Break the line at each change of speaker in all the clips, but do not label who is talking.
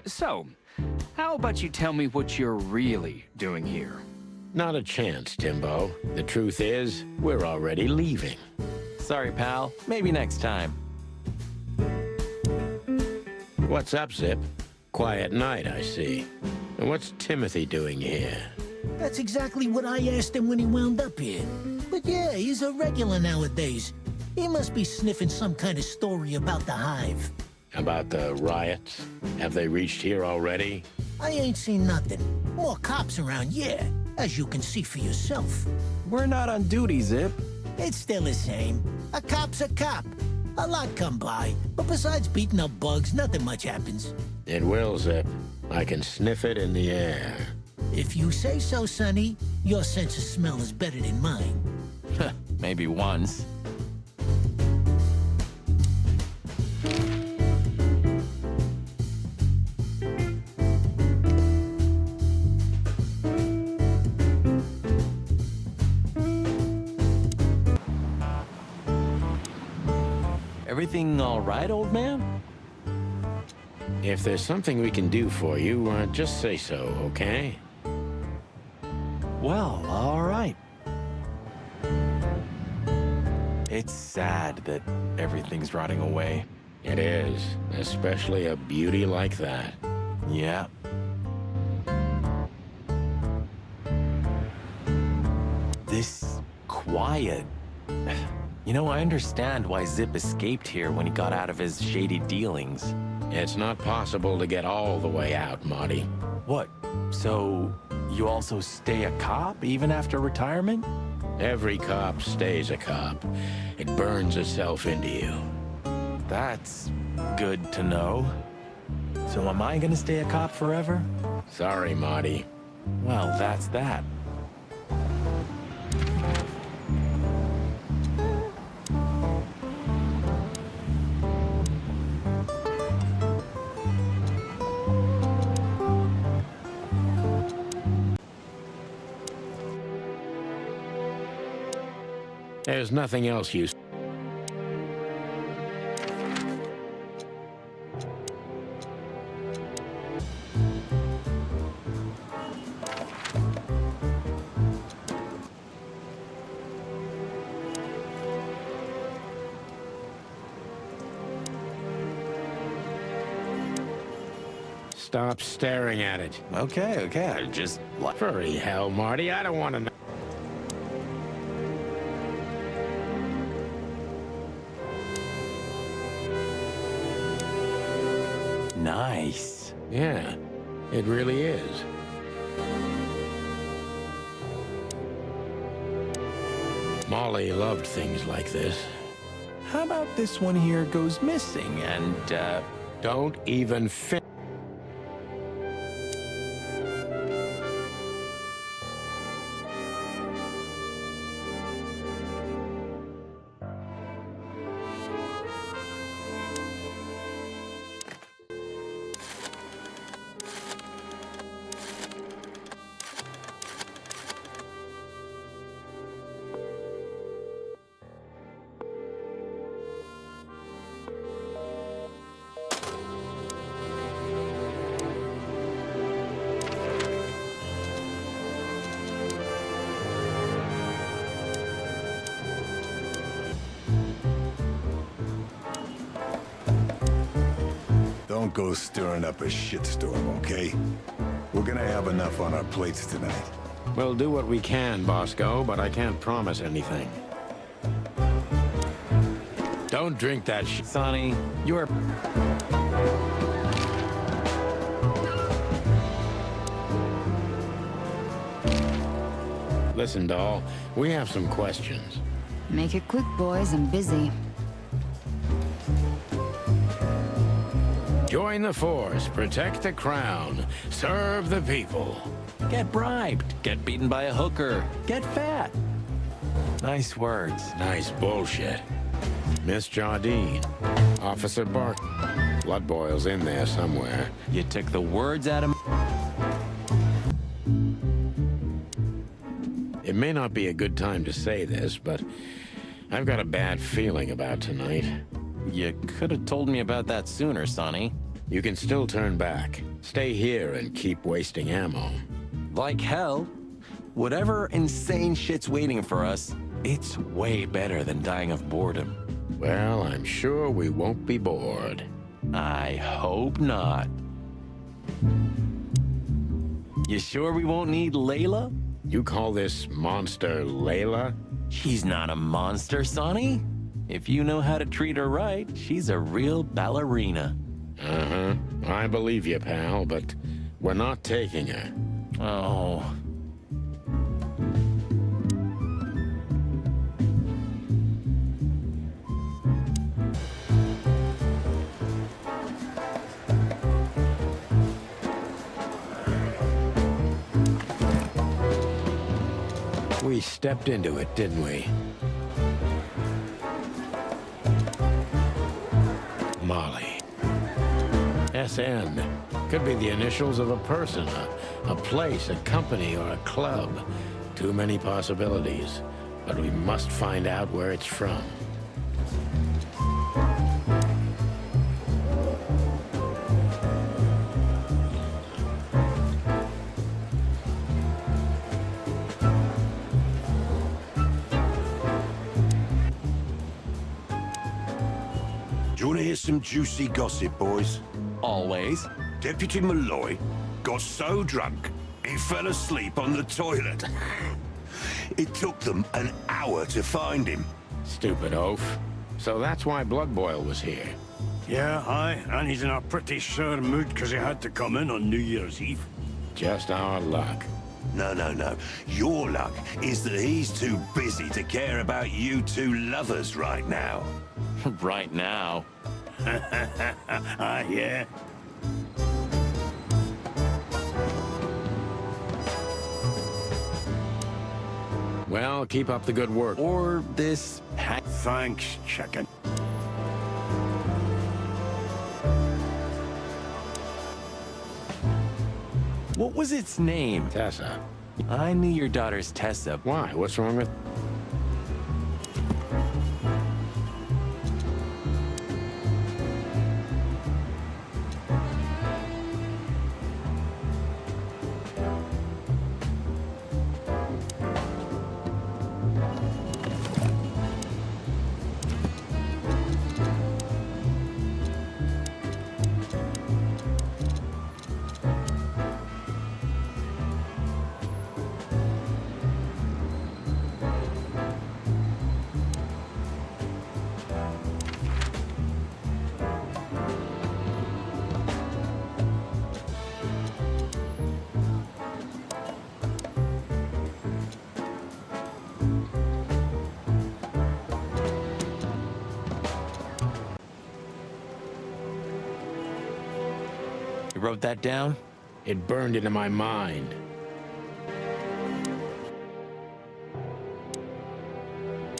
So, how about you tell me what you're really doing here?
Not a chance, Timbo. The truth is, we're already leaving.
Sorry, pal. Maybe next time.
What's up, Zip? Quiet night, I see. And what's Timothy doing here?
That's exactly what I asked him when he wound up here. But yeah, he's a regular nowadays. He must be sniffing some kind of story about the Hive.
About the riots? Have they reached here already?
I ain't seen nothing. More cops around, yeah, as you can see for yourself.
We're not on duty, Zip.
It's still the same. A cop's a cop. A lot come by, but besides beating up bugs, nothing much happens.
It will, Zip. I can sniff it in the air.
If you say so, Sonny, your sense of smell is better than mine.
Maybe once. Everything all right, old man?
If there's something we can do for you, just say so, okay?
Well, all right. It's sad that everything's rotting away.
It is, especially a beauty like that.
Yeah. This quiet. You know, I understand why Zip escaped here when he got out of his shady dealings.
It's not possible to get all the way out, Marty.
What? So, you also stay a cop even after retirement?
Every cop stays a cop. It burns itself into you.
That's good to know. So am I gonna stay a cop forever?
Sorry, Marty.
Well, that's that.
There's nothing else you... Stop staring at it.
Okay, I just...
Furry hell, Marty, I don't want to know.
Nice.
Yeah, it really is. Molly loved things like this.
How about this one here goes missing and,
Don't even fin-
Don't go stirring up a shitstorm, okay? We're gonna have enough on our plates tonight.
We'll do what we can, Bosco, but I can't promise anything. Don't drink that shit.
Sonny, you're...
Listen, doll, we have some questions.
Make it quick, boys. I'm busy.
Join the force, protect the crown, serve the people.
Get bribed, get beaten by a hooker, get fat. Nice words.
Nice bullshit. Miss Jardine, Officer Bark. Blood boils in there somewhere.
You took the words out of...
It may not be a good time to say this, but I've got a bad feeling about tonight.
You could have told me about that sooner, Sonny.
You can still turn back. Stay here and keep wasting ammo.
Like hell. Whatever insane shit's waiting for us, it's way better than dying of boredom.
Well, I'm sure we won't be bored.
I hope not. You sure we won't need Layla?
You call this monster Layla?
She's not a monster, Sonny. If you know how to treat her right, she's a real ballerina.
Uh-huh. I believe you, pal, but we're not taking her.
Oh.
We stepped into it, didn't we? Molly. SN. Could be the initials of a person, a place, a company, or a club. Too many possibilities. But we must find out where it's from.
Do you want to hear some juicy gossip, boys?
Always.
Deputy Malloy got so drunk, he fell asleep on the toilet. It took them an hour to find him.
Stupid oaf. So that's why Blood Boil was here.
Yeah, aye, and he's in a pretty sore mood because he had to come in on New Year's Eve.
Just our luck.
No. Your luck is that he's too busy to care about you two lovers right now.
Right now.
Ah, yeah.
Well, keep up the good work.
Or this hack.
Thanks, chicken.
What was its name?
Tessa.
I knew your daughter's Tessa.
Why? What's wrong with...
You wrote that down?
It burned into my mind.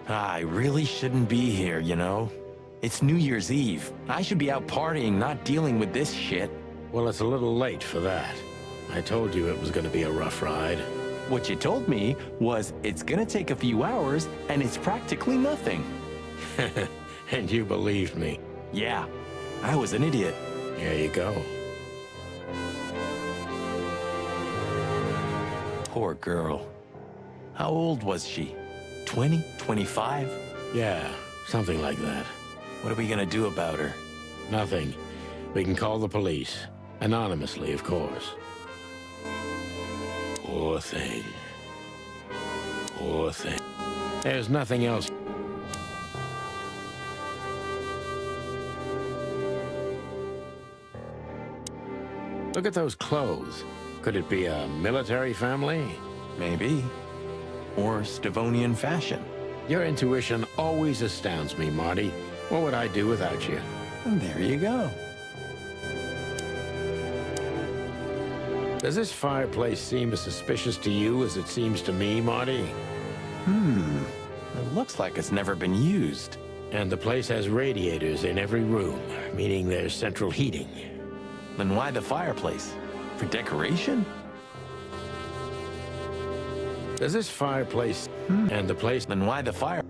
I really shouldn't be here, you know? It's New Year's Eve. I should be out partying, not dealing with this shit.
Well, it's a little late for that. I told you it was going to be a rough ride.
What you told me was it's gonna take a few hours and it's practically nothing.
And you believed me.
Yeah, I was an idiot.
There you go.
Poor girl. How old was she? 20? 25?
Yeah, something like that.
What are we gonna do about her?
Nothing. We can call the police. Anonymously, of course. Poor thing. Poor thing. There's nothing else. Look at those clothes. Could it be a military family?
Maybe. Or Stavonian fashion.
Your intuition always astounds me, Marty. What would I do without you?
And there you go.
Does this fireplace seem as suspicious to you as it seems to me, Marty?
It looks like it's never been used.
And the place has radiators in every room, meaning there's central heating.
Then why the fireplace? For decoration?
Does this fireplace and the place...
Then why the fire?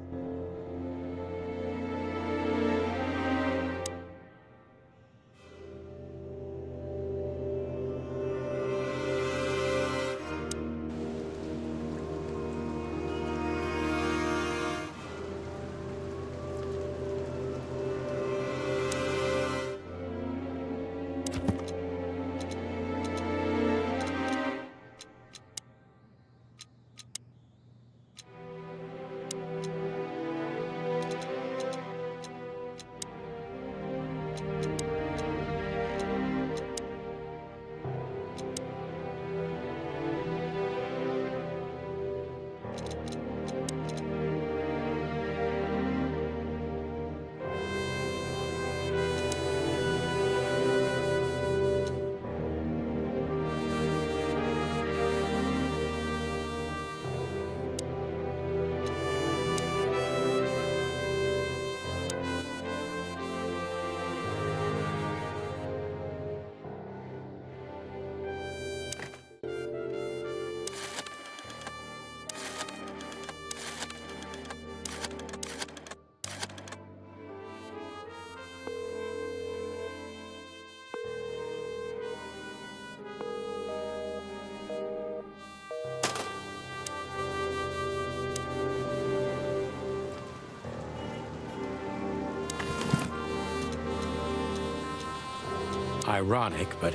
Ironic, but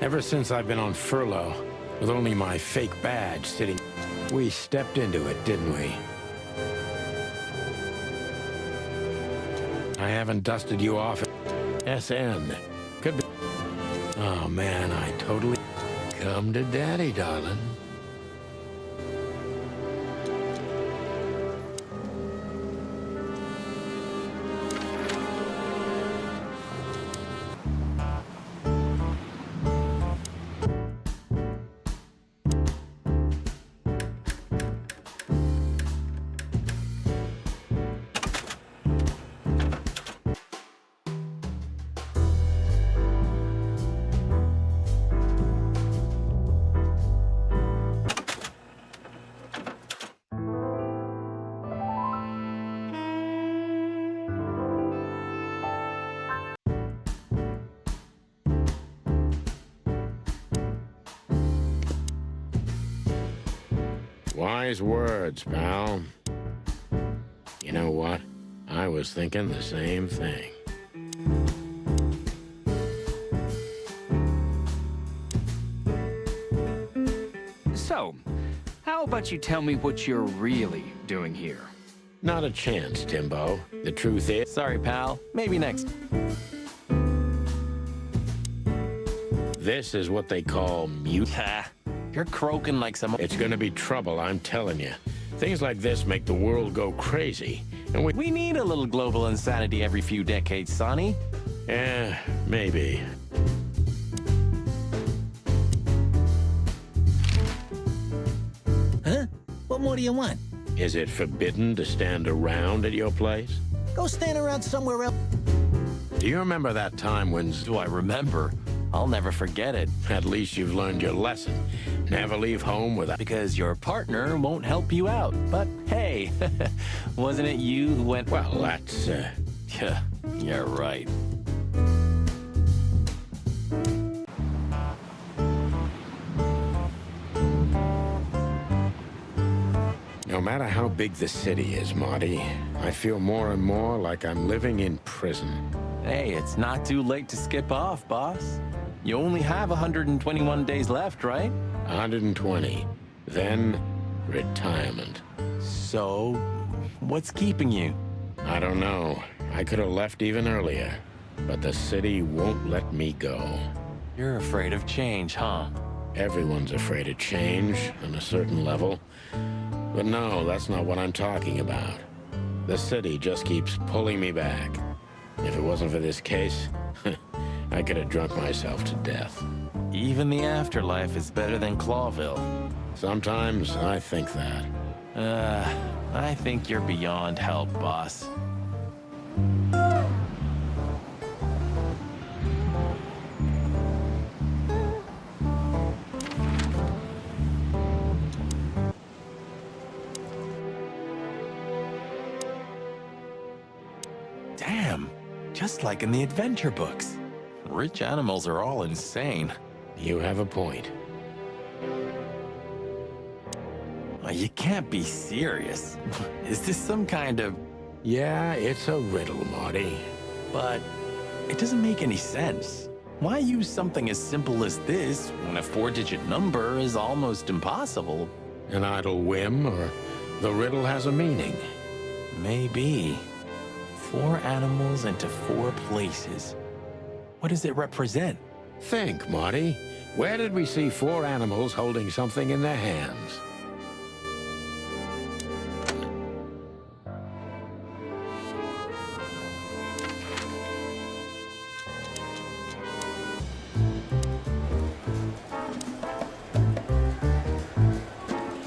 ever since I've been on furlough, with only my fake badge sitting... We stepped into it, didn't we? I haven't dusted you off. SN. Could be... Oh, man, I totally... Come to daddy, darling. Wise words, pal. You know what? I was thinking the same thing.
So, how about you tell me what you're really doing here?
Not a chance, Timbo. The truth is...
Sorry, pal. Maybe next.
This is what they call mute.
Ha! You're croaking like some...
It's gonna be trouble, I'm telling you. Things like this make the world go crazy. And
We need a little global insanity every few decades, Sonny.
Yeah, maybe.
Huh? What more do you want?
Is it forbidden to stand around at your place?
Go stand around somewhere else.
Do you remember that time when...
Do I remember? I'll never forget it.
At least you've learned your lesson. Never leave home without...
Because your partner won't help you out. But hey, wasn't it you who went...
Well, that's...
Yeah, right.
No matter how big the city is, Marty, I feel more and more like I'm living in prison.
Hey, it's not too late to skip off, boss. You only have 121 days left, right?
120. Then, retirement.
So, what's keeping you?
I don't know. I could have left even earlier. But the city won't let me go.
You're afraid of change, huh?
Everyone's afraid of change on a certain level. But no, that's not what I'm talking about. The city just keeps pulling me back. If it wasn't for this case, I could have drunk myself to death.
Even the afterlife is better than Clawville.
Sometimes I think that.
I think you're beyond help, boss. Damn, just like in the adventure books. Rich animals are all insane.
You have a point.
You can't be serious. Is this some kind of...
Yeah, it's a riddle, Marty.
But it doesn't make any sense. Why use something as simple as this when a 4-digit number is almost impossible?
An idle whim, or the riddle has a meaning.
Maybe. 4 animals into 4 places. What does it represent?
Think, Marty. Where did we see 4 animals holding something in their hands?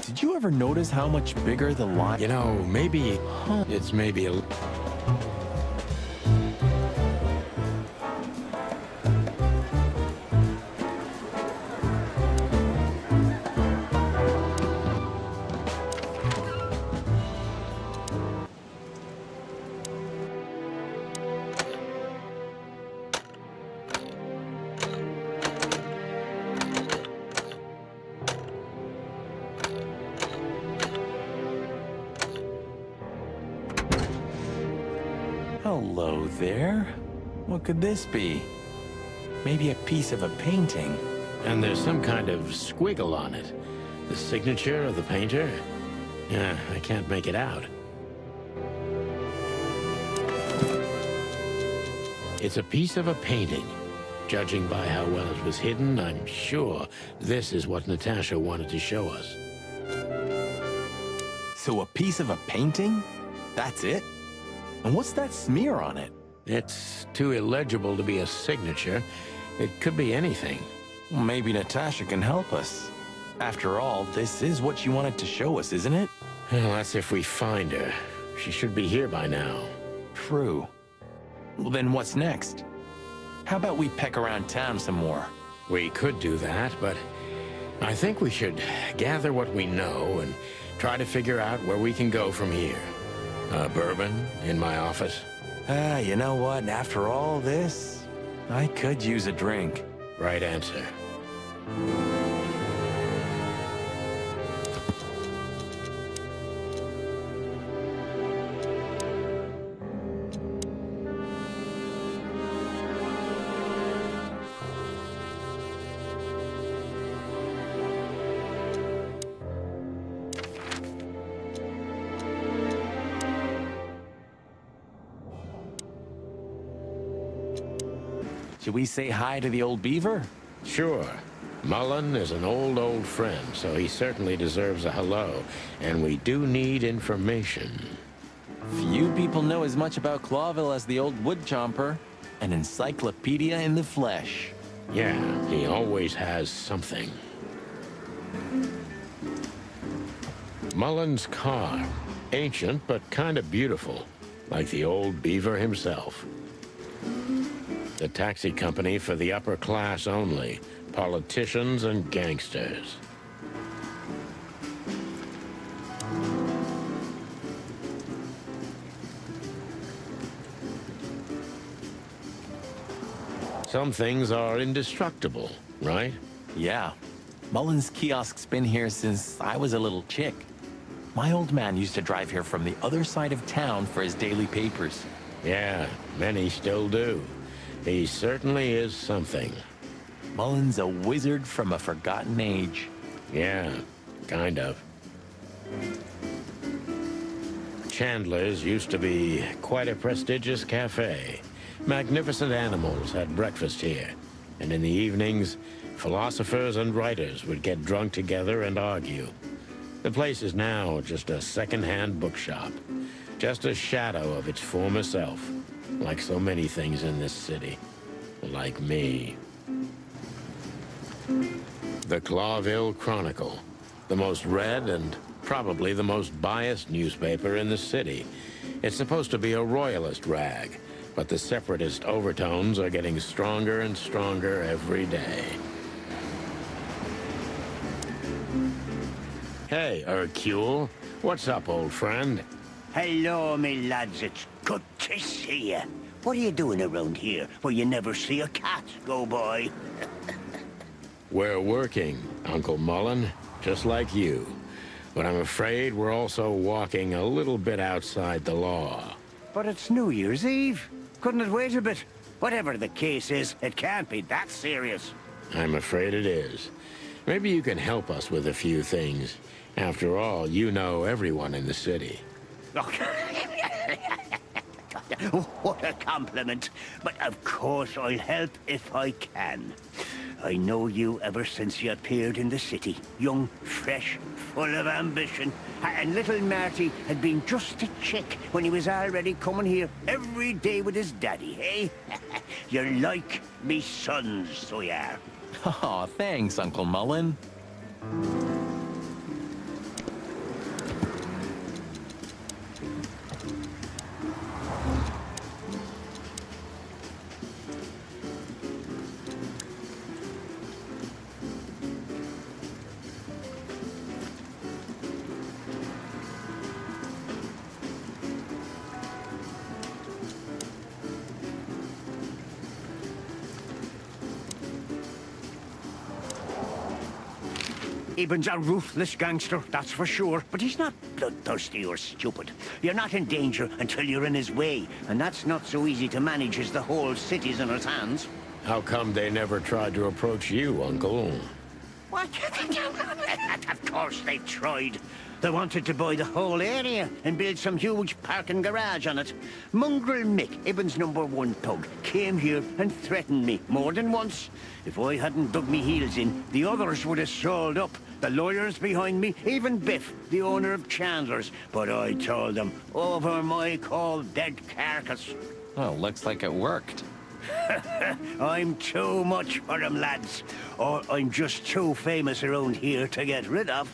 Did you ever notice how much bigger the line...
You know, maybe... It's maybe a...
Hello there. What could this be? Maybe a piece of a painting.
And there's some kind of squiggle on it. The signature of the painter? Yeah, I can't make it out. It's a piece of a painting. Judging by how well it was hidden, I'm sure this is what Natasha wanted to show us.
So a piece of a painting? That's it? And what's that smear on it?
It's too illegible to be a signature. It could be anything.
Well, maybe Natasha can help us. After all, this is what she wanted to show us, isn't it?
Well, that's if we find her. She should be here by now.
True. Well, then what's next? How about we peck around town some more?
We could do that, but I think we should gather what we know and try to figure out where we can go from here. Bourbon in my office?
You know what? After all this, I could use a drink.
Right answer.
Should we say hi to the old beaver?
Sure. Mullen is an old friend, so he certainly deserves a hello. And we do need information.
Few people know as much about Clawville as the old wood chomper. An encyclopedia in the flesh.
Yeah, he always has something. Mullen's car. Ancient, but kind of beautiful. Like the old beaver himself. The taxi company for the upper class only. Politicians and gangsters. Some things are indestructible, right?
Yeah. Mullen's kiosk's been here since I was a little chick. My old man used to drive here from the other side of town for his daily papers.
Yeah, many still do. He certainly is something.
Mullen's a wizard from a forgotten age.
Yeah, kind of. Chandler's used to be quite a prestigious cafe. Magnificent animals had breakfast here. And in the evenings, philosophers and writers would get drunk together and argue. The place is now just a second-hand bookshop. Just a shadow of its former self. Like so many things in this city. Like me. The Clawville Chronicle. The most read and probably the most biased newspaper in the city. It's supposed to be a royalist rag, but the separatist overtones are getting stronger and stronger every day. Hey, Hercule. What's up, old friend?
Hello, me lads. It's good to see you. what are you doing around here where you never see a cat go by?
We're working, Uncle Mullen, just like you. But I'm afraid we're also walking a little bit outside the law.
But it's New Year's Eve. Couldn't it wait a bit? Whatever the case is, it can't be that serious.
I'm afraid it is. Maybe you can help us with a few things. After all, you know everyone in the city.
Look. What a compliment. But of course I'll help if I can. I know you ever since you appeared in the city. Young, fresh, full of ambition. And little Marty had been just a chick when he was already coming here every day with his daddy, eh? You're like me sons, so you are.
Aw, thanks, Uncle Mullen.
Eben's a ruthless gangster, that's for sure. But he's not bloodthirsty or stupid. You're not in danger until you're in his way. And that's not so easy to manage as the whole city's in his hands.
How come they never tried to approach you, Uncle?
What? Of course they tried. They wanted to buy the whole area and build some huge parking garage on it. Mongrel Mick, Ibben's #1 thug, came here and threatened me more than once. If I hadn't dug me heels in, the others would have sold up. The lawyers behind me, even Biff, the owner of Chandler's. But I told them, over my cold dead carcass.
Oh, looks like it worked.
I'm too much for them, lads. Or I'm just too famous around here to get rid of.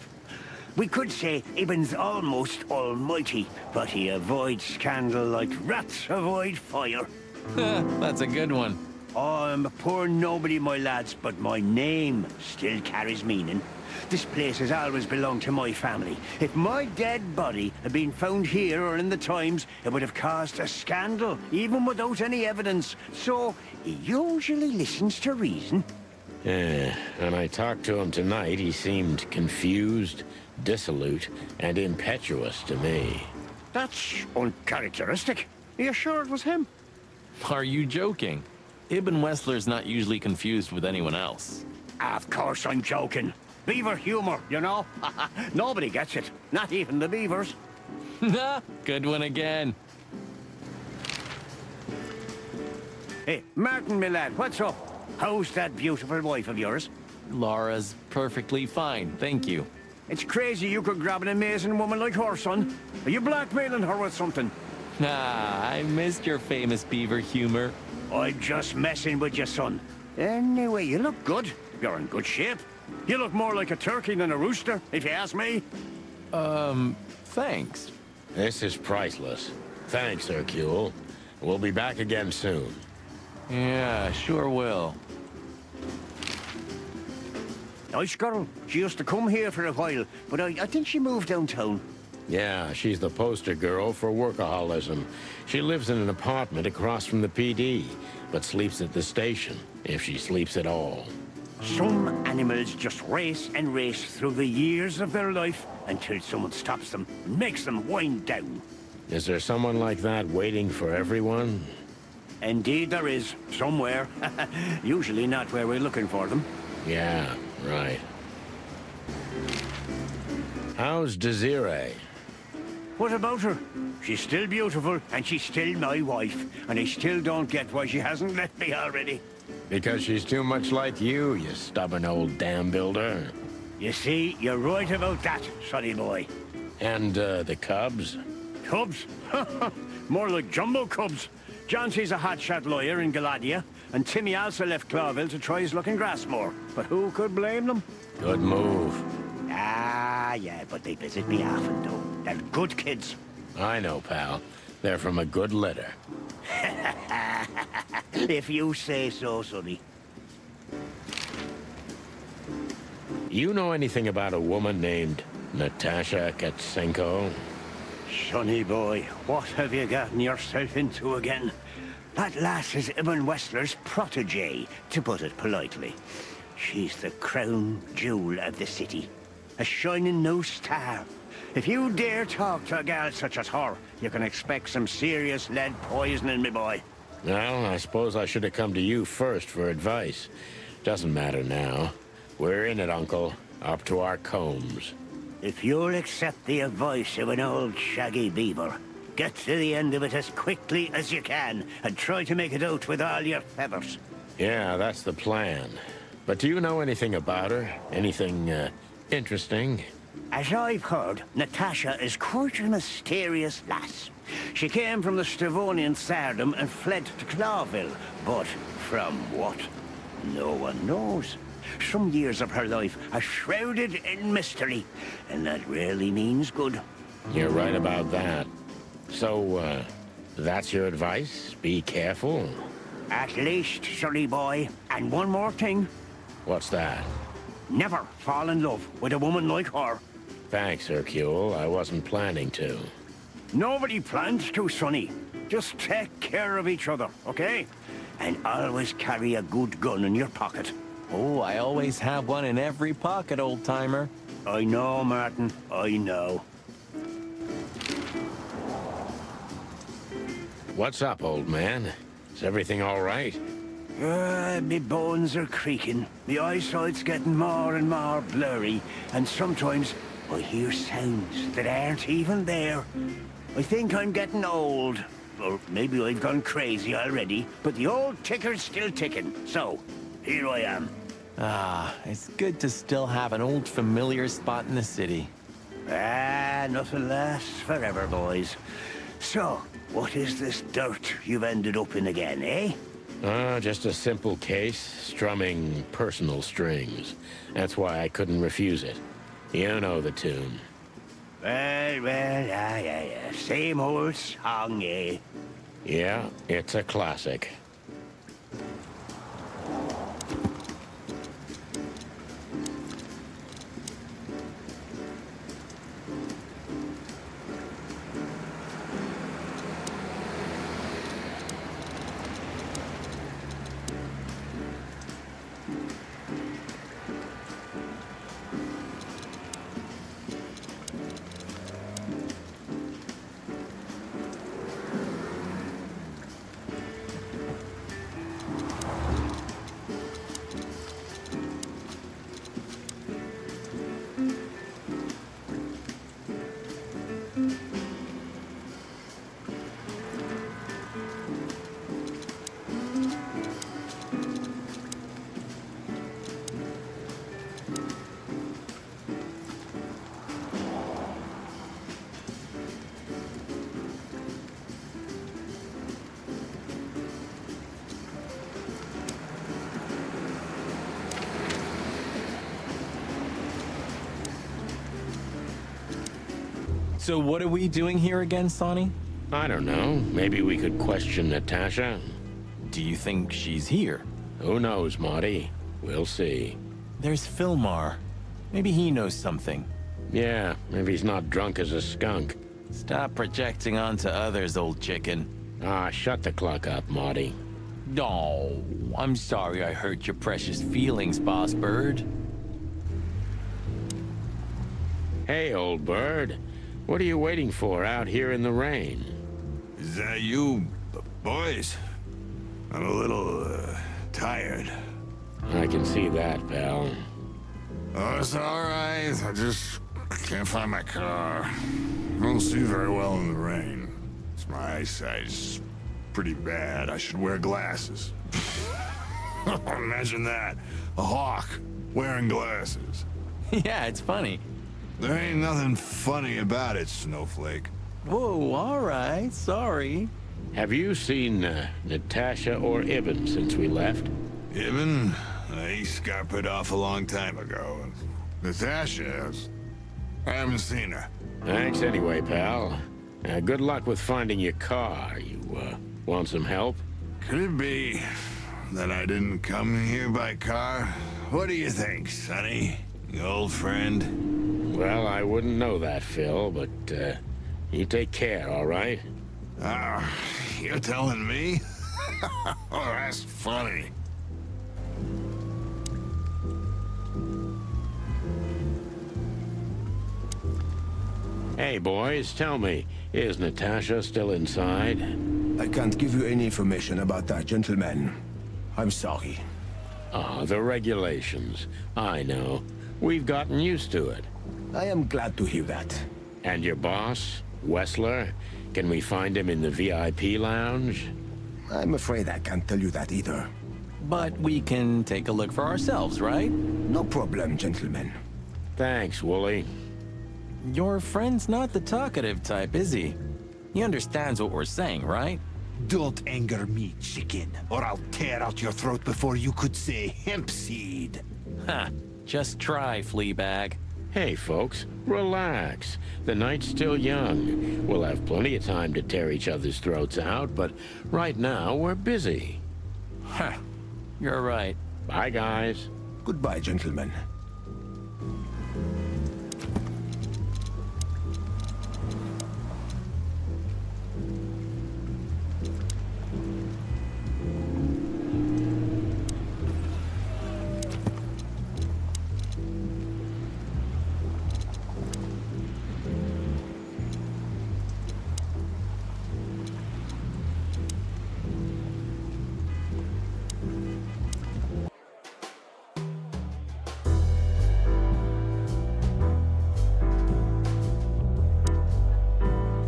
We could say Ibben's almost almighty, but he avoids scandal like rats avoid fire.
That's a good one.
I'm a poor nobody, my lads, but my name still carries meaning. This place has always belonged to my family. If my dead body had been found here or in the Times, it would have caused a scandal, even without any evidence. So, he usually listens to reason.
Yeah, when I talked to him tonight, he seemed confused, dissolute, and impetuous to me.
That's uncharacteristic. Are you sure it was him?
Are you joking? Ibn Wessler's not usually confused with anyone else.
Of course I'm joking. Beaver humor, you know? Nobody gets it. Not even the beavers.
Good one again.
Hey, Martin, my lad, what's up? How's that beautiful wife of yours?
Laura's perfectly fine, thank you.
It's crazy you could grab an amazing woman like her, son. Are you blackmailing her with something?
Ah, I missed your famous beaver humor.
I'm just messing with you, son. Anyway, you look good. You're in good shape. You look more like a turkey than a rooster, if you ask me.
Thanks.
This is priceless. Thanks, Hercule. We'll be back again soon.
Yeah, sure will.
Nice girl. She used to come here for a while, but I think she moved downtown.
Yeah, she's the poster girl for workaholism. She lives in an apartment across from the PD, but sleeps at the station, if she sleeps at all.
Some animals just race and race through the years of their life until someone stops them and makes them wind down.
Is there someone like that waiting for everyone?
Indeed there is, somewhere. Usually not where we're looking for them.
Yeah, right. How's Desiree?
What about her? She's still beautiful, and she's still my wife, and I still don't get why she hasn't left me already.
Because she's too much like you stubborn old dam builder.
You see, you're right about that, sonny boy.
And, the cubs?
Cubs? More like jumbo cubs. Johnson's a hotshot lawyer in Galadia, and Timmy also left Clawville to try his luck in Grassmore. But who could blame them?
Good move.
Ah, yeah, but they visit me often, though. They're good kids.
I know, pal. They're from a good litter.
If you say so, sonny.
You know anything about a woman named Natasha Katsenko?
Sonny boy, what have you gotten yourself into again? That lass is Ibn Wessler's protege, to put it politely. She's the crown jewel of the city. A shining new star. If you dare talk to a gal such as her, you can expect some serious lead poisoning, me boy.
Well, I suppose I should have come to you first for advice. Doesn't matter now. We're in it, Uncle. Up to our combs.
If you'll accept the advice of an old shaggy beaver, get to the end of it as quickly as you can, and try to make it out with all your feathers.
Yeah, that's the plan. But do you know anything about her? Anything, interesting?
As I've heard, Natasha is quite a mysterious lass. She came from the Stavonian Tsardom and fled to Clawville, but from what? No one knows. Some years of her life are shrouded in mystery, and that rarely means good.
You're right about that. So, that's your advice? Be careful?
At least, silly boy. And one more thing.
What's that?
Never fall in love with a woman like her.
Thanks, Hercule. I wasn't planning to.
Nobody plans to, Sonny. Just take care of each other, okay? And always carry a good gun in your pocket.
Oh, I always have one in every pocket, old-timer.
I know, Martin. I know.
What's up, old man? Is everything all right?
Me bones are creaking. My eyesight's getting more and more blurry, and sometimes I hear sounds that aren't even there. I think I'm getting old. Or maybe I've gone crazy already, but the old ticker's still ticking. So, here I am.
Ah, it's good to still have an old familiar spot in the city.
Ah, nothing lasts forever, boys. So, what is this dirt you've ended up in again, eh?
Just a simple case, strumming personal strings. That's why I couldn't refuse it. You know the tune.
Well, yeah. Same old song, eh?
Yeah, it's a classic.
So what are we doing here again, Sonny?
I don't know. Maybe we could question Natasha.
Do you think she's here?
Who knows, Marty? We'll see.
There's Philmar. Maybe he knows something.
Yeah, maybe he's not drunk as a skunk.
Stop projecting onto others, old chicken.
Ah, shut the clock up, Marty.
No, I'm sorry I hurt your precious feelings, Boss Bird.
Hey, old bird. What are you waiting for out here in the rain?
Is that you, boys? I'm a little, tired.
I can see that, pal.
Oh, it's all right. I just can't find my car. I don't see very well in the rain. My eyesight's pretty bad. I should wear glasses. Imagine that. A hawk wearing glasses.
Yeah, it's funny.
There ain't nothing funny about it, Snowflake.
Whoa, all right, sorry.
Have you seen Natasha or Ibn since we left?
Ibn? He scuppered off a long time ago. Natasha? I haven't seen her.
Thanks anyway, pal. Good luck with finding your car. You, want some help?
Could it be that I didn't come here by car? What do you think, Sonny? You old friend?
Well, I wouldn't know that, Phil, but, you take care, all right?
You're telling me? Oh, that's funny.
Hey, boys, tell me, is Natasha still inside?
I can't give you any information about that, gentlemen. I'm sorry.
Ah, the regulations. I know. We've gotten used to it.
I am glad to hear that.
And your boss, Wessler? Can we find him in the VIP lounge?
I'm afraid I can't tell you that either.
But we can take a look for ourselves, right?
No problem, gentlemen.
Thanks, Wooly.
Your friend's not the talkative type, is he? He understands what we're saying, right?
Don't anger me, chicken, or I'll tear out your throat before you could say hemp seed.
Ha! Just try, Fleabag.
Hey, folks, relax. The night's still young. We'll have plenty of time to tear each other's throats out, but right now we're busy.
Ha! You're right.
Bye, guys.
Goodbye, gentlemen.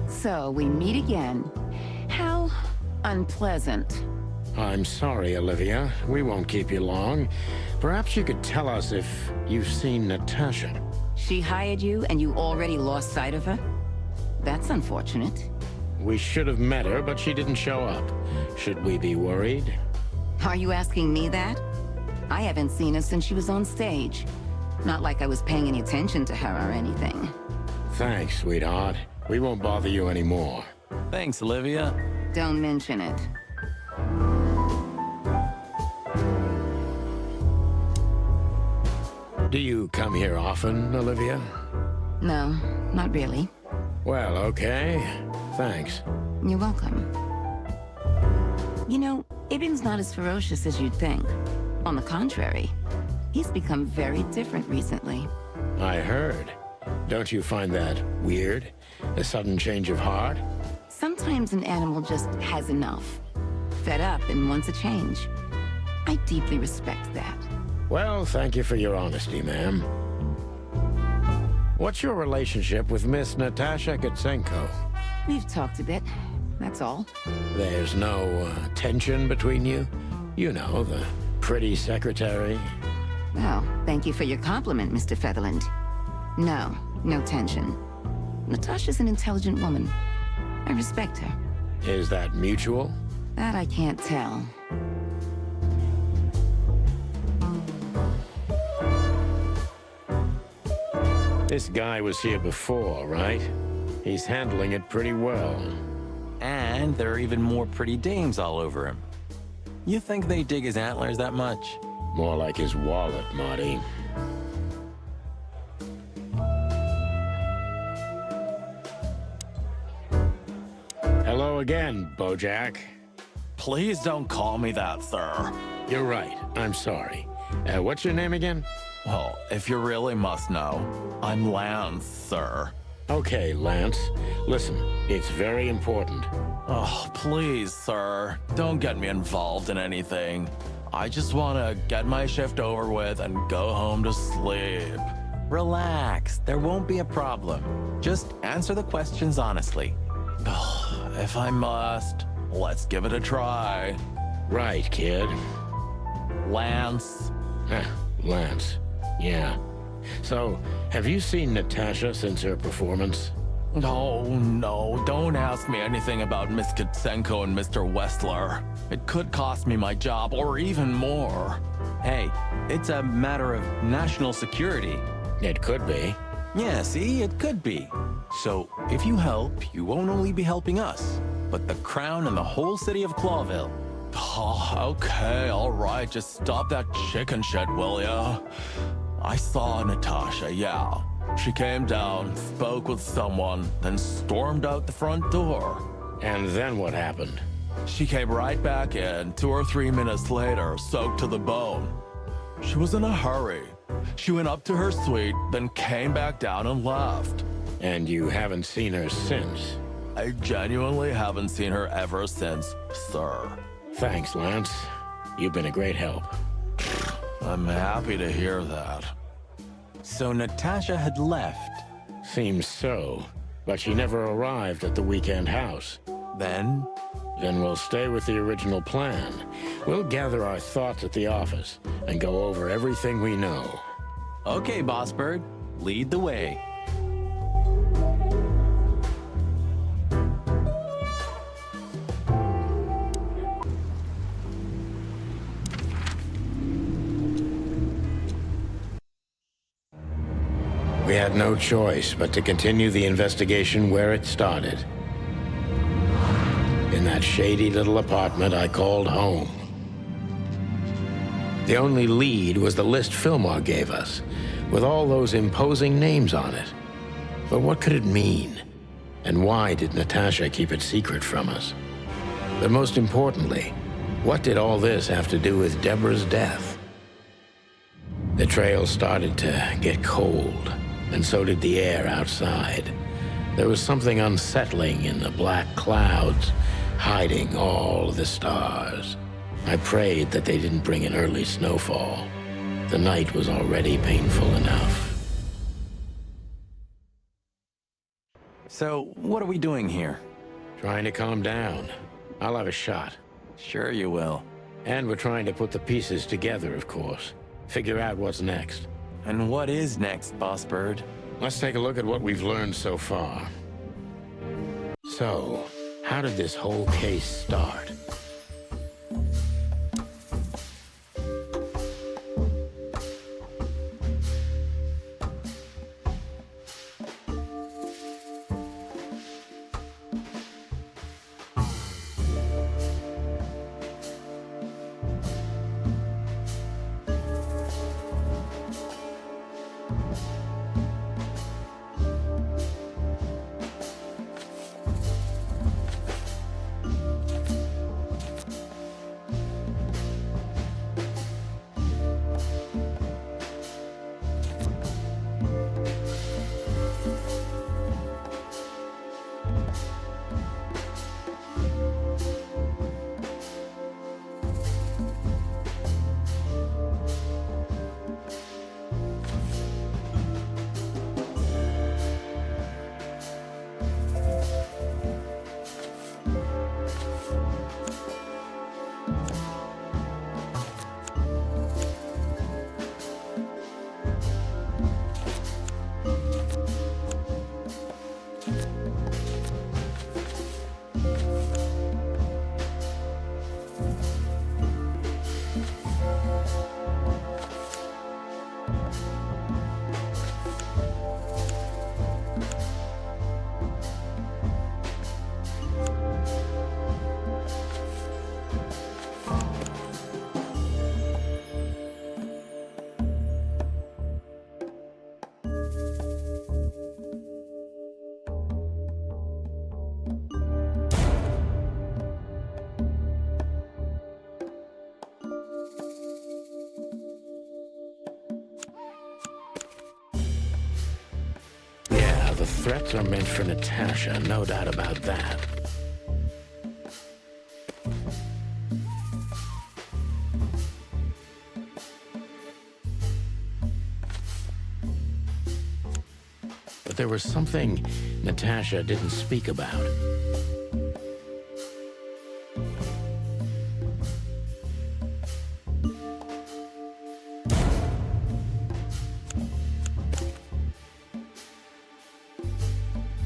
So, we meet again. How unpleasant.
I'm sorry, Olivia. We won't keep you long. Perhaps you could tell us if you've seen Natasha.
She hired you and you already lost sight of her? That's unfortunate.
We should have met her, but she didn't show up. Should we be worried?
Are you asking me that? I haven't seen her since she was on stage. Not like I was paying any attention to her or anything.
Thanks, sweetheart. We won't bother you anymore.
Thanks, Olivia.
Don't mention it.
Do you come here often, Olivia?
No, not really.
Well, okay. Thanks.
You're welcome. You know, Ibn's not as ferocious as you'd think. On the contrary, he's become very different recently.
I heard. Don't you find that weird? A sudden change of heart?
Sometimes an animal just has enough. Fed up and wants a change. I deeply respect that.
Well, thank you for your honesty, ma'am. What's your relationship with Miss Natasha Gutsenko?
We've talked a bit, that's all.
There's no tension between you? You know, the pretty secretary.
Well, thank you for your compliment, Mr. Featherland. No, no tension. Natasha's an intelligent woman. I respect her.
Is that mutual?
That I can't tell.
This guy was here before, right? He's handling it pretty well.
And there are even more pretty dames all over him. You think they dig his antlers that much?
More like his wallet, Marty. Hello again, Bojack.
Please don't call me that, sir.
You're right. I'm sorry. What's your name again?
Well, if you really must know, I'm Lance, sir.
Okay, Lance. Listen, it's very important.
Oh, please, sir. Don't get me involved in anything. I just want to get my shift over with and go home to sleep. Relax. There won't be a problem. Just answer the questions honestly. If I must, let's give it a try.
Right, kid.
Lance.
Lance. Yeah. So, have you seen Natasha since her performance?
Oh, no, don't ask me anything about Miss Gutsenko and Mr. Wessler. It could cost me my job or even more.
Hey, it's a matter of national security.
It could be.
Yeah, see, it could be. So, if you help, you won't only be helping us, but the crown and the whole city of Clawville. Oh, okay, all right, just stop that chicken shit, will ya? I saw Natasha, yeah. She came down, spoke with someone, then stormed out the front door.
And then what happened?
She came right back in 2 or 3 minutes later, soaked to the bone. She was in a hurry. She went up to her suite, then came back down and left.
And you haven't seen her since?
I genuinely haven't seen her ever since, sir.
Thanks, Lance. You've been a great help.
I'm happy to hear that.
So Natasha had left.
Seems so, but she never arrived at the weekend house.
Then?
Then we'll stay with the original plan. We'll gather our thoughts at the office and go over everything we know.
Okay, Boss Bird. Lead the way.
We had no choice but to continue the investigation where it started. In that shady little apartment I called home. The only lead was the list Fillmore gave us, with all those imposing names on it. But what could it mean? And why did Natasha keep it secret from us? But most importantly, what did all this have to do with Deborah's death? The trail started to get cold, and so did the air outside. There was something unsettling in the black clouds, hiding all the stars. I prayed that they didn't bring an early snowfall. The night was already painful enough.
So, what are we doing here?
Trying to calm down. I'll have a shot.
Sure you will.
And we're trying to put the pieces together, of course. Figure out what's next.
And what is next, Boss Bird?
Let's take a look at what we've learned so far. So, how did this whole case start? The threats are meant for Natasha, no doubt about that. But there was something Natasha didn't speak about.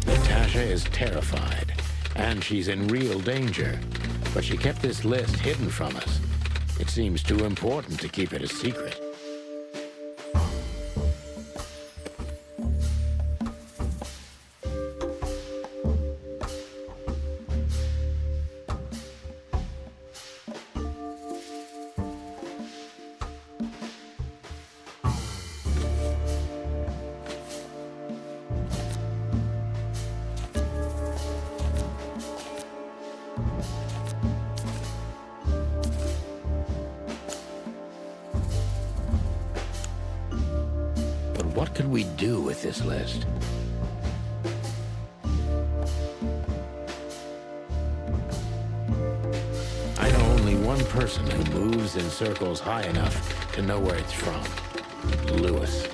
Natasha is terrified, and she's in real danger. But she kept this list hidden from us. It seems too important to keep it a secret. what could we do with this list? I know only one person who moves in circles high enough to know where it's from. Lewis.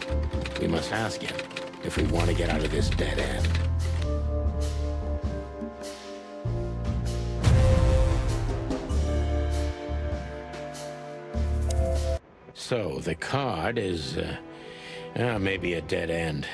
We must ask him if we want to get out of this dead end. So, the card is, maybe a dead end.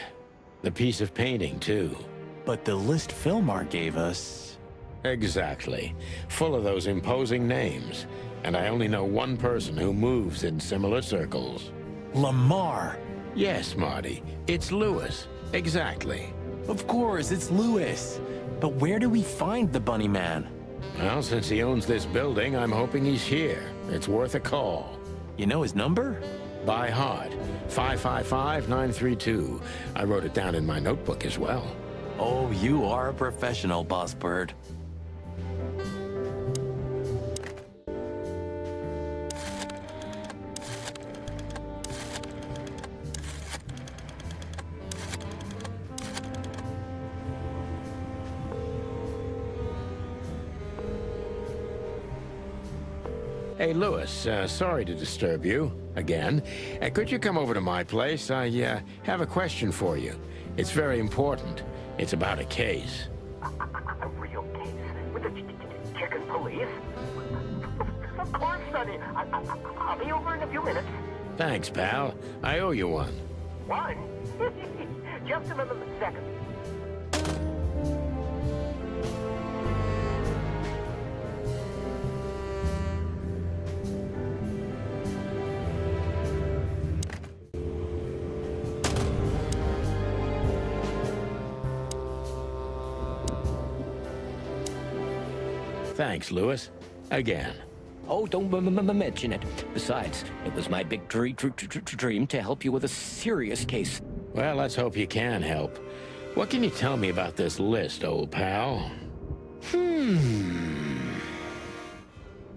The piece of painting, too.
But the list Philmar gave us...
Exactly. Full of those imposing names. And I only know one person who moves in similar circles.
Lamar!
Yes, Marty. It's Lewis. Exactly.
Of course, it's Lewis. But where do we find the Bunny Man?
Well, since he owns this building, I'm hoping he's here. It's worth a call.
You know his number?
By heart. 555-932. I wrote it down in my notebook as well.
Oh, you are a professional, Boss Bird.
Hey, Lewis, sorry to disturb you again. Could you come over to my place? I have a question for you. It's very important. It's about a case.
A real case? With the chicken police? Of course, Sonny. I'll be over in a few minutes.
Thanks, pal. I owe you one.
One? Just another second.
Thanks, Lewis. Again.
Oh, don't mention it. Besides, it was my big dream to help you with a serious case.
Well, let's hope you can help. What can you tell me about this list, old pal?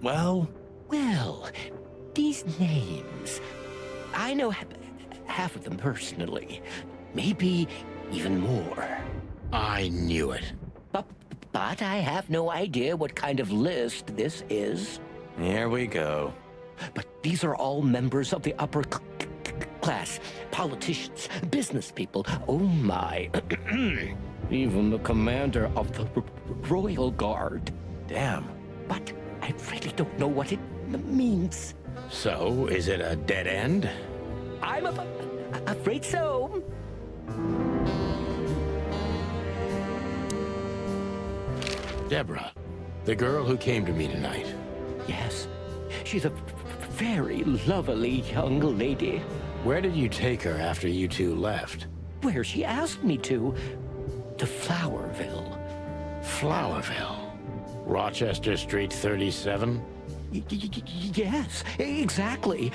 Well, these names. I know half of them personally. Maybe even more.
I knew it.
But I have no idea what kind of list this is.
Here we go.
But these are all members of the upper class. Politicians, business people. Oh my. Even the commander of the Royal Guard.
Damn.
But I really don't know what it means.
So, is it a dead end?
I'm afraid so.
Deborah, the girl who came to me tonight.
Yes, she's a very lovely young lady.
Where did you take her after you two left?
Where she asked me to Flowerville.
Flowerville? Rochester Street 37?
Yes, exactly.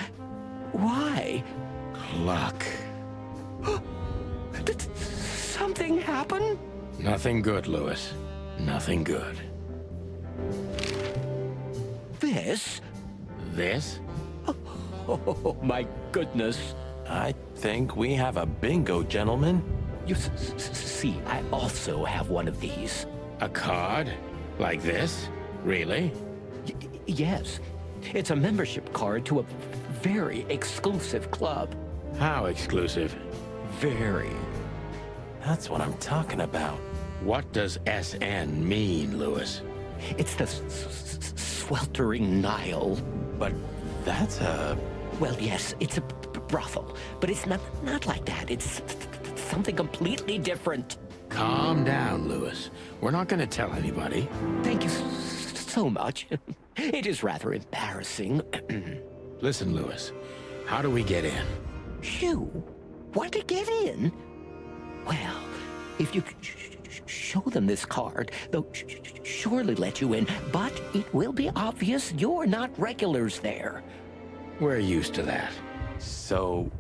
Why?
Luck.
Did something happen?
Nothing good, Lewis. Nothing good.
This?
This?
Oh, my goodness.
I think we have a bingo, gentlemen.
You see, I also have one of these.
A card? Like this? Really?
Yes. It's a membership card to a very exclusive club.
How exclusive?
Very.
That's what I'm talking about.
What does SN mean, Lewis?
It's the Sweltering Nile.
But that's a...
Well, yes, it's a brothel. But it's not like that. It's something completely different.
Calm down, Lewis. We're not going to tell anybody.
Thank you so much. It is rather embarrassing.
Listen, Lewis. How do we get in?
You want to get in? Well, if you show them this card, they'll surely let you in, but it will be obvious you're not regulars there.
We're used to that.
So,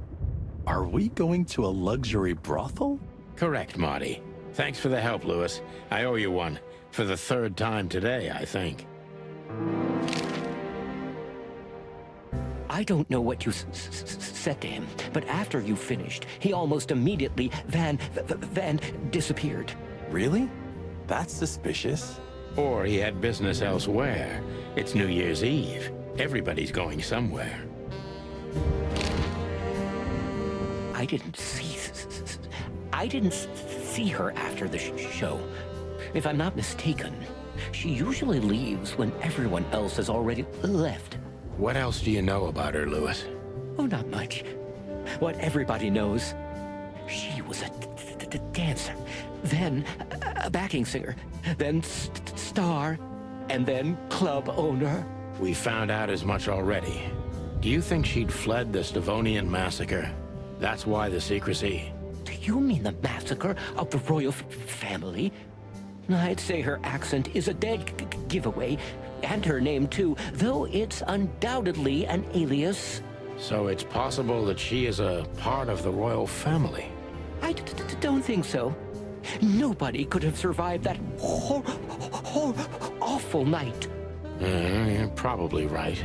are we going to a luxury brothel?
Correct, Marty. Thanks for the help, Lewis. I owe you one. For the third time today, I think.
I don't know what you said to him, but after you finished, he almost immediately Van disappeared.
Really? That's suspicious.
Or he had business elsewhere. It's New Year's Eve. Everybody's going somewhere.
I didn't see her after the show. If I'm not mistaken, she usually leaves when everyone else has already left.
What else do you know about her, Louis?
Oh, not much. What everybody knows. She was a dancer, then a backing singer, then star, and then club owner.
We found out as much already. Do you think she'd fled the Stavonian massacre? That's why the secrecy.
Do you mean the massacre of the royal family? I'd say her accent is a dead giveaway, and her name too, though it's undoubtedly an alias.
So it's possible that she is a part of the royal family?
I don't think so. Nobody could have survived that awful night.
You're probably right.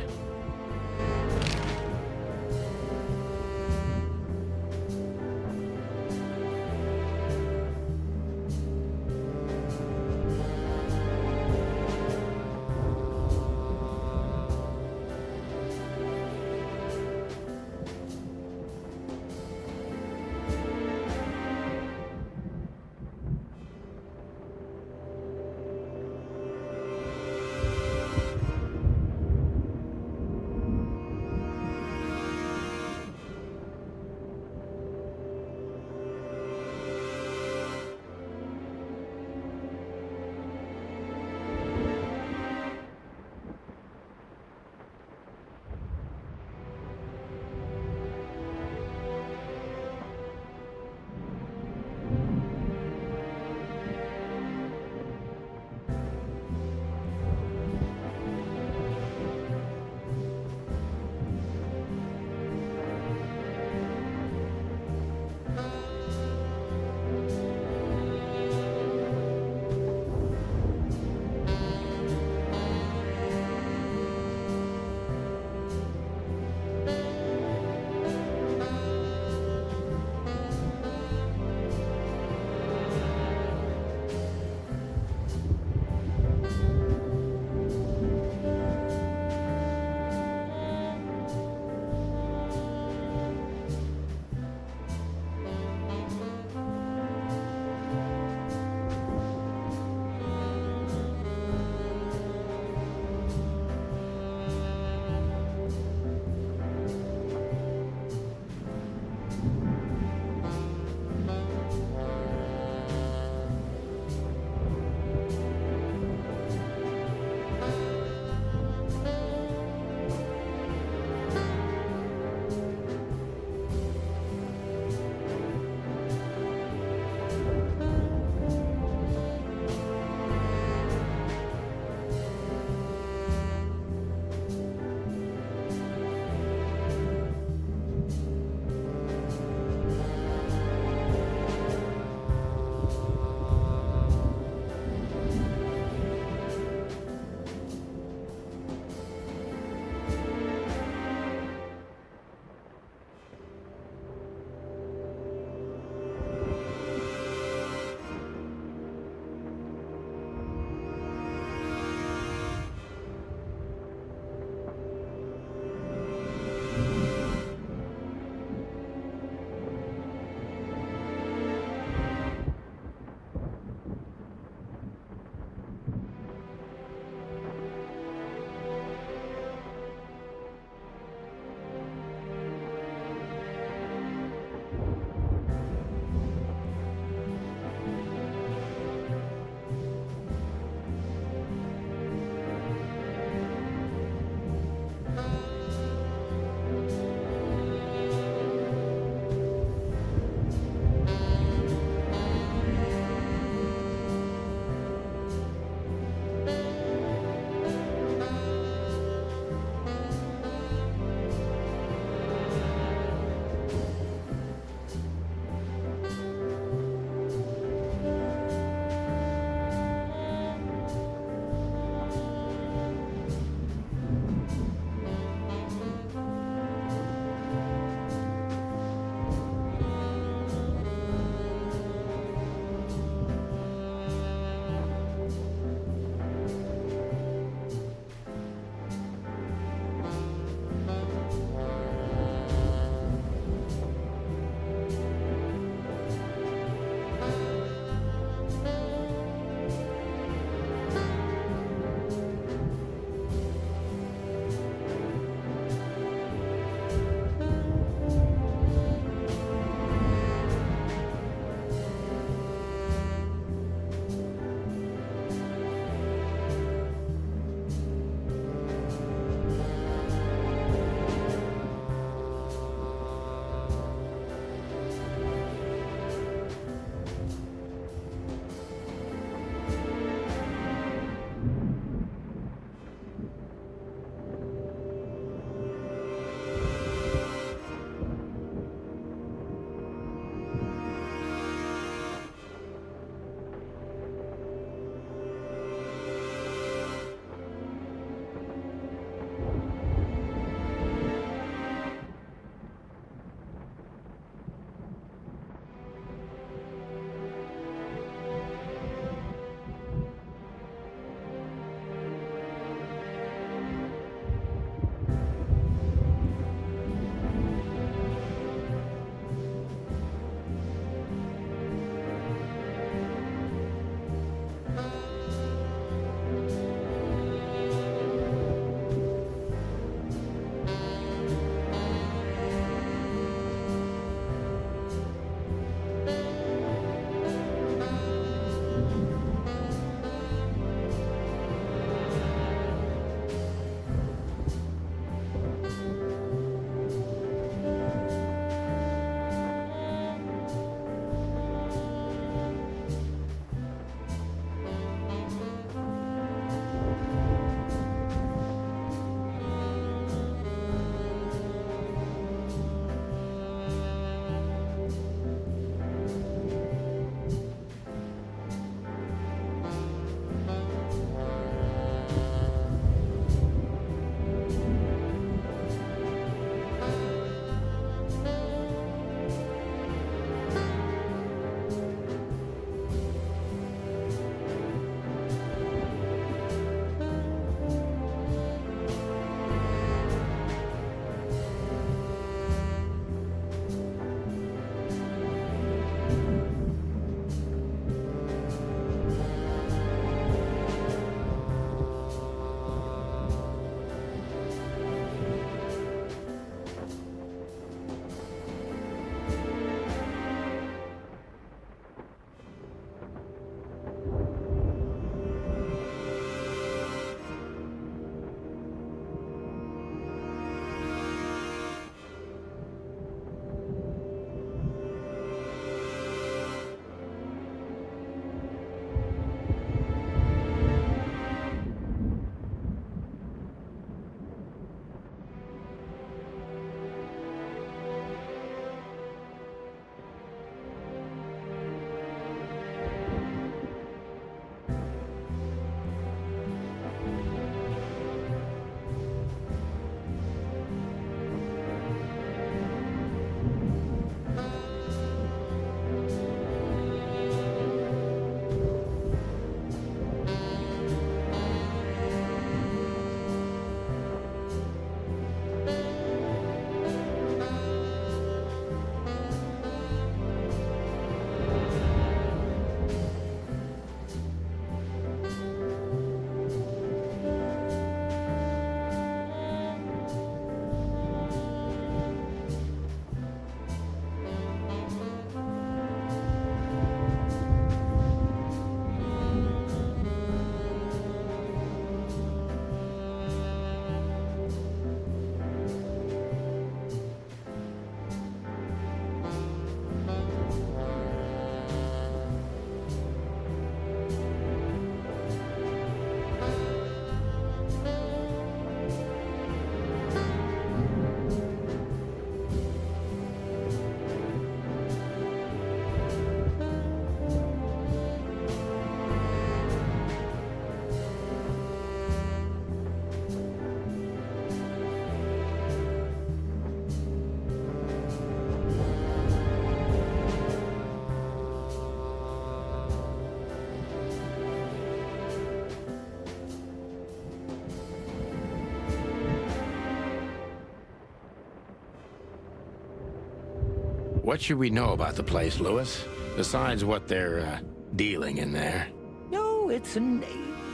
What should we know about the place, Lewis? Besides what they're dealing in there.
No, it's an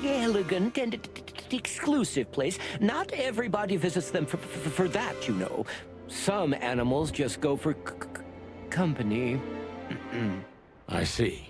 elegant and exclusive place. Not everybody visits them for that, you know. Some animals just go for company.
I see.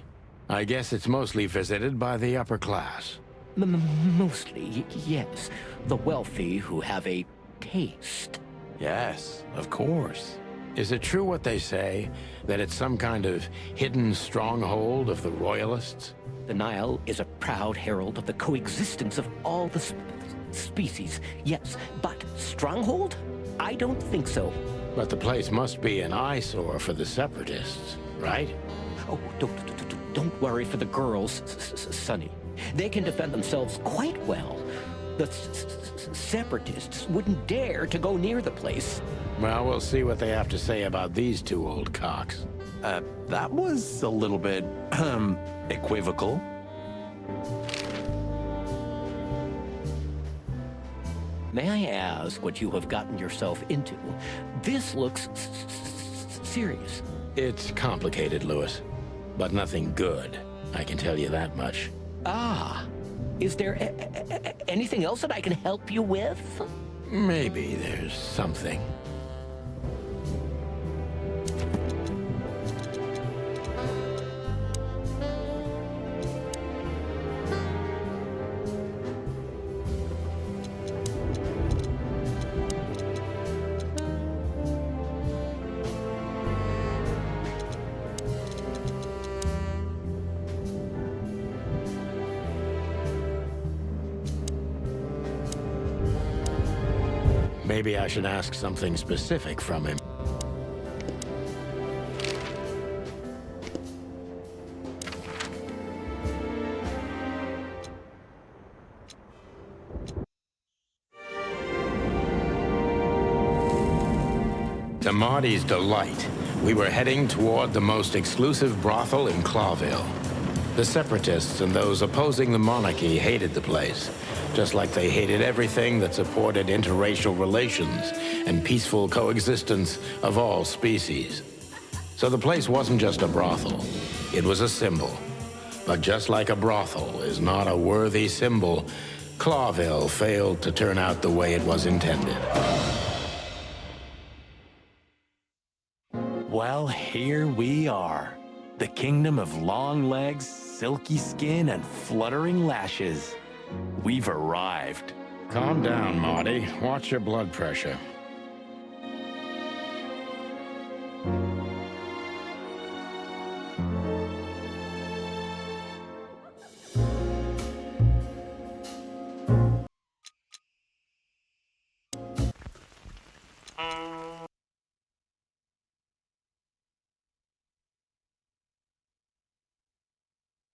I guess it's mostly visited by the upper class.
Mostly, yes. The wealthy who have a taste.
Yes, of course.
Is it true what they say, that it's some kind of hidden stronghold of the Royalists?
The Nile is a proud herald of the coexistence of all the species, yes. But stronghold? I don't think so.
But the place must be an eyesore for the Separatists, right?
Oh, don't worry for the girls, Sonny. They can defend themselves quite well. The Separatists wouldn't dare to go near the place.
Well, we'll see what they have to say about these two old cocks.
That was a little bit, equivocal.
May I ask what you have gotten yourself into? This looks serious.
It's complicated, Lewis, but nothing good. I can tell you that much.
Ah, is there anything else that I can help you with?
Maybe there's something. Maybe I should ask something specific from him. To Marty's delight, we were heading toward the most exclusive brothel in Clawville. The Separatists and those opposing the monarchy hated the place, just like they hated everything that supported interracial relations and peaceful coexistence of all species. So the place wasn't just a brothel, it was a symbol. But just like a brothel is not a worthy symbol, Clawville failed to turn out the way it was intended.
Well, here we are. The kingdom of long legs, silky skin, and fluttering lashes. We've arrived.
Calm down, Marty. Watch your blood pressure.